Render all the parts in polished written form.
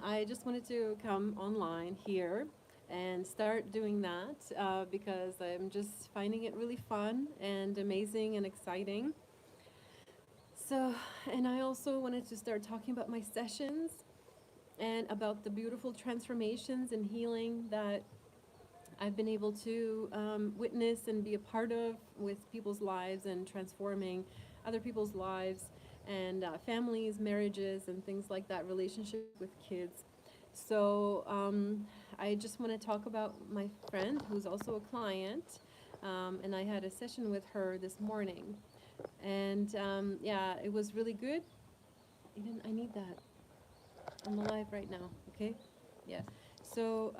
I just wanted to come online here and start doing that because I'm just finding it really fun and amazing and exciting. So, and I also wanted to start talking about my sessions and about the beautiful transformations and healing that I've been able to witness and be a part of with people's lives and transforming other people's lives and families, marriages, and things like that, relationship with kids. So I just want to talk about my friend who's also a client. And I had a session with her this morning. And yeah, it was really good. Eden, I need that. I'm alive right now, okay? Yeah. So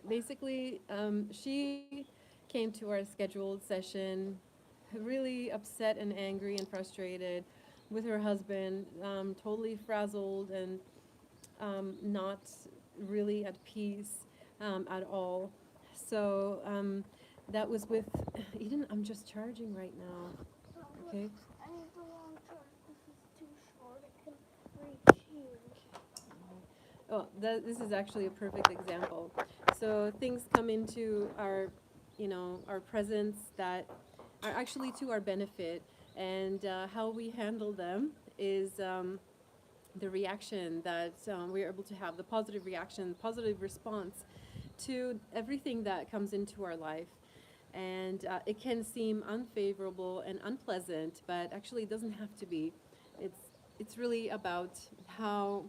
basically, she came to our scheduled session really upset and angry and frustrated with her husband, totally frazzled and not really at peace at all. So that was with Eden. I'm just charging right now. Okay. I need the long charge. This is too short. It can reach here. Oh, this is actually a perfect example. So things come into our, our presence that are actually to our benefit, and how we handle them is the reaction that we're able to have, the positive reaction, positive response to everything that comes into our life. And it can seem unfavorable and unpleasant, but actually it doesn't have to be. It's it's really about how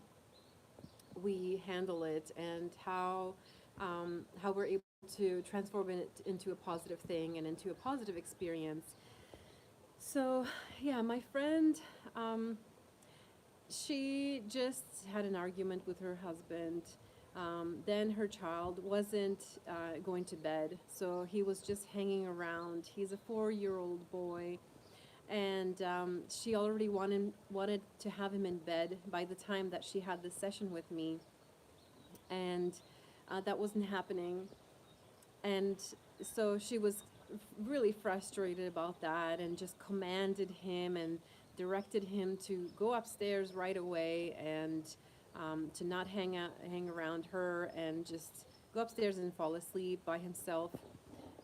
we handle it and how we're able to transform it into a positive thing and into a positive experience. So yeah, my friend, um, she just had an argument with her husband. Then her child wasn't going to bed, so he was just hanging around. He's a 4-year-old boy, and she already wanted to have him in bed by the time that she had this session with me, and that wasn't happening. And so she was really frustrated about that and just commanded him and directed him to go upstairs right away and to not hang around her and just go upstairs and fall asleep by himself.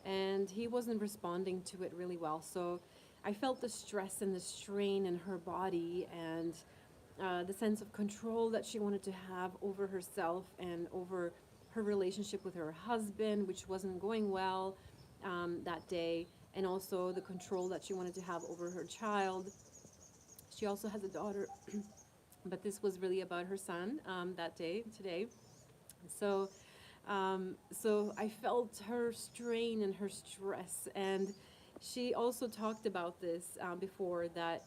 And he wasn't responding to it really well. So I felt the stress and the strain in her body and the sense of control that she wanted to have over herself and over her relationship with her husband, which wasn't going well that day, and also the control that she wanted to have over her child. She also has a daughter, but this was really about her son that day, today. So I felt her strain and her stress, and she also talked about this before that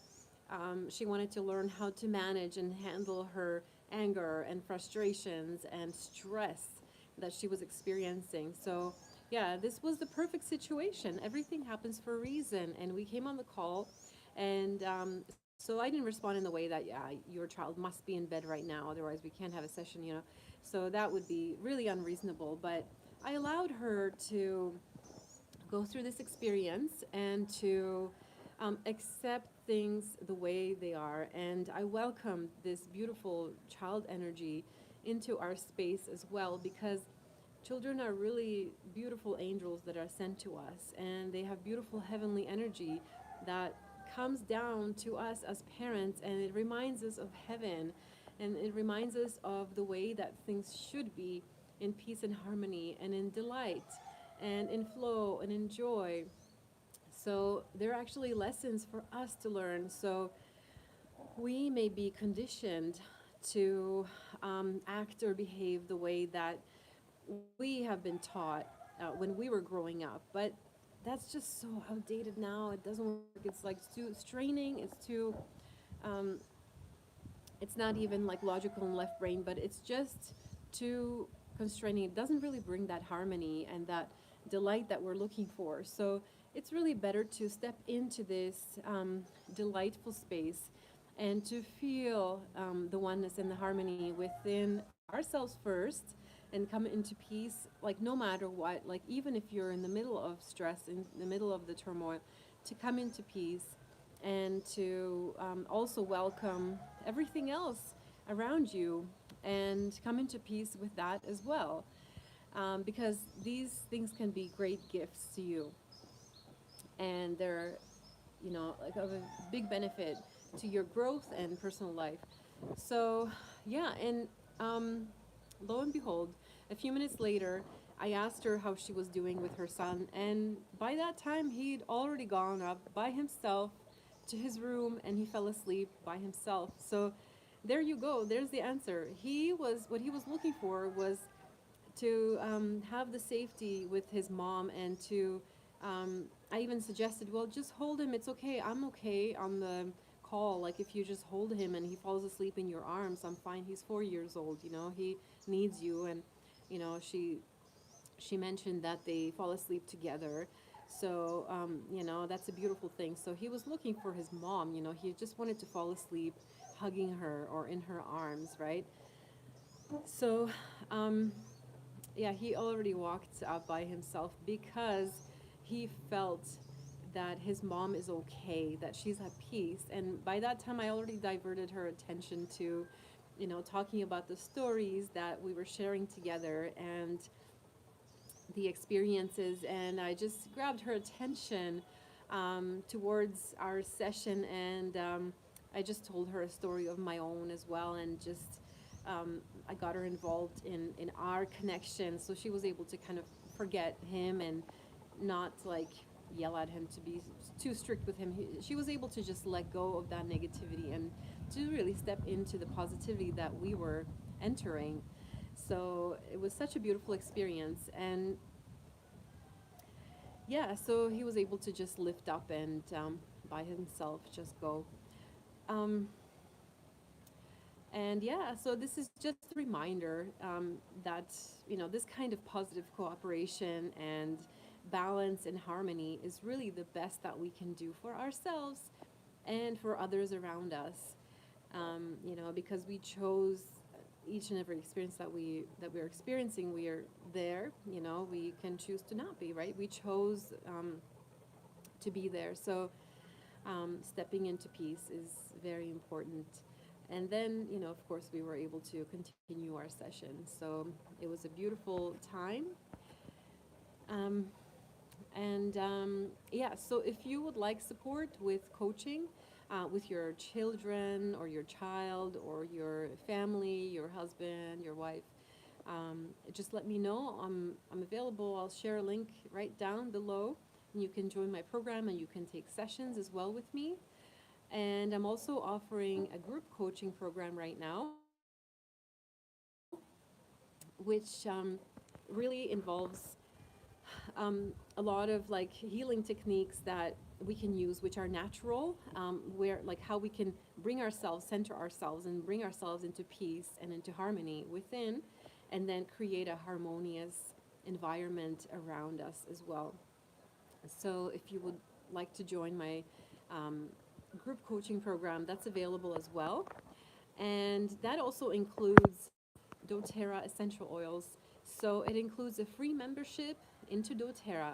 she wanted to learn how to manage and handle her anger and frustrations and stress that she was experiencing. So yeah, this was the perfect situation. Everything happens for a reason, and we came on the call, and so I didn't respond in the way that yeah, your child must be in bed right now, otherwise we can't have a session. So that would be really unreasonable. But I allowed her to go through this experience and to accept things the way they are. And I welcomed this beautiful child energy into our space as well, because children are really beautiful angels that are sent to us, and they have beautiful heavenly energy that comes down to us as parents, and it reminds us of heaven, and it reminds us of the way that things should be, in peace and harmony and in delight and in flow and in joy. So they're actually lessons for us to learn. So we may be conditioned to act or behave the way that we have been taught when we were growing up, but that's just so outdated now. It doesn't work. It's like too straining. Um, it's not even like logical and left brain, but it's just too constraining. It doesn't really bring that harmony and that delight that we're looking for. So it's really better to step into this delightful space and to feel the oneness and the harmony within ourselves first, and come into peace, like no matter what, like even if you're in the middle of stress, in the middle of the turmoil, to come into peace and to also welcome everything else around you and come into peace with that as well. Because these things can be great gifts to you, and they're, like of a big benefit to your growth and personal life. So, yeah, and um, lo and behold, a few minutes later, I asked her how she was doing with her son, and by that time, he'd already gone up by himself to his room and he fell asleep by himself. So, there you go. There's the answer. What he was looking for was to have the safety with his mom, and to I even suggested, well, just hold him, it's okay, I'm okay on the call, like if you just hold him and he falls asleep in your arms, I'm fine. He's 4 years old, he needs you. And she mentioned that they fall asleep together. So that's a beautiful thing. So he was looking for his mom, he just wanted to fall asleep hugging her or in her arms, right? So um, yeah, he already walked out by himself because he felt that his mom is okay, that she's at peace. And by that time, I already diverted her attention to, talking about the stories that we were sharing together and the experiences. And I just grabbed her attention towards our session, and I just told her a story of my own as well, and just I got her involved in our connection, so she was able to kind of forget him and not like yell at him to be too strict with him. She was able to just let go of that negativity and to really step into the positivity that we were entering. So it was such a beautiful experience. And yeah, so he was able to just lift up and by himself just go. Um, And yeah, so this is just a reminder that, this kind of positive cooperation and balance and harmony is really the best that we can do for ourselves and for others around us. Because we chose each and every experience that we're experiencing, we are there. We can choose to not be, right? We chose to be there. So stepping into peace is very important. And then, of course, we were able to continue our session. So it was a beautiful time. Um, and yeah, so if you would like support with coaching with your children or your child or your family, your husband, your wife, just let me know. I'm available. I'll share a link right down below. And you can join my program and you can take sessions as well with me. And I'm also offering a group coaching program right now, which really involves a lot of like healing techniques that we can use, which are natural, where like how we can bring ourselves, center ourselves, and bring ourselves into peace and into harmony within, and then create a harmonious environment around us as well. So if you would like to join my um, group coaching program, that's available as well. And that also includes doTERRA essential oils. So it includes a free membership into doTERRA,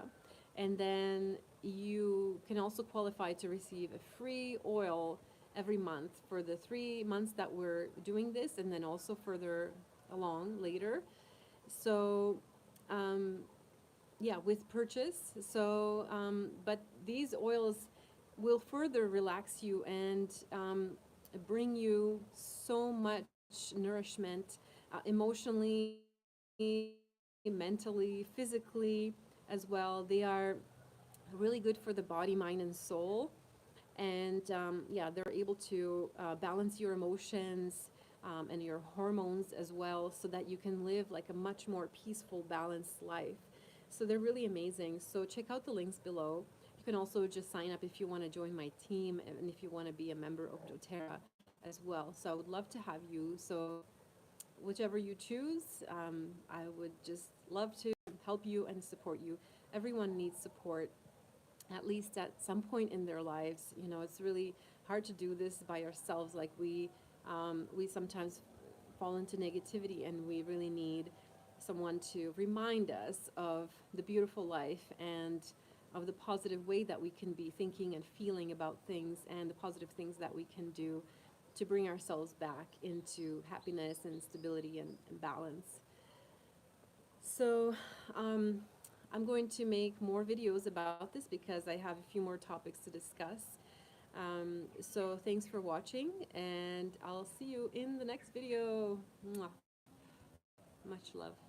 and then you can also qualify to receive a free oil every month for the 3 months that we're doing this, and then also further along later. So um, yeah, with purchase. So but these oils will further relax you and bring you so much nourishment, emotionally, mentally, physically as well. They are really good for the body, mind, and soul. And yeah, they're able to balance your emotions and your hormones as well, so that you can live like a much more peaceful, balanced life. So they're really amazing. So check out the links below. You can also just sign up if you want to join my team and if you want to be a member of doTERRA as well. So I would love to have you. So whichever you choose, I would just love to help you and support you. Everyone needs support at least at some point in their lives. It's really hard to do this by ourselves. Like we sometimes fall into negativity, and we really need someone to remind us of the beautiful life and of the positive way that we can be thinking and feeling about things, and the positive things that we can do to bring ourselves back into happiness and stability and balance. So I'm going to make more videos about this because I have a few more topics to discuss. So thanks for watching, and I'll see you in the next video. Mwah. Much love.